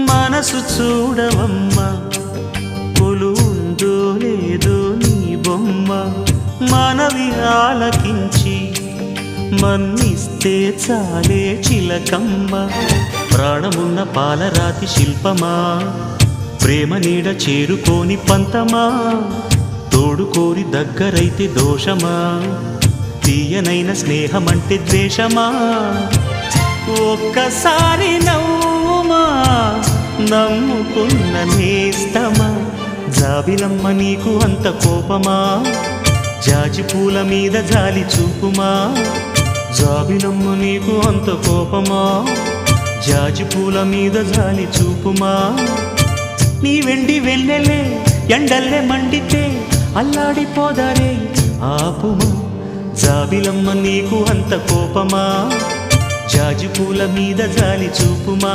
మనసు చూడవమ్మా కొలువుందో లేదో నీ బొమ్మ మనవి ఆలకించి మన్నిస్తే చాలే చిలకమ్మ ప్రాణమున్న పాలరాతి శిల్పమా ప్రేమ నీడ చేరుకోని పంతమా తోడుకోరి దగ్గరైతే దోషమా తీయనైన స్నేహమంటే ద్వేషమా ఒక్కసారి నవ్వుమా నమ్ముకున్న నేస్తమా జాబిలమ్మ నీకు అంత కోపమా జాజి పూల మీద జాలి చూపుమా జాబిలమ్మ నీకు అంత కోపమా జాజి పూల మీద జాలి చూపుమా నీ వెండి వెన్నెలే ఎండల్లే మండితే అల్లాడిపోదారే ఆపుమా జాబిలమ్మ నీకు అంత కోపమా జాజి పూల మీద జాలి చూపుమా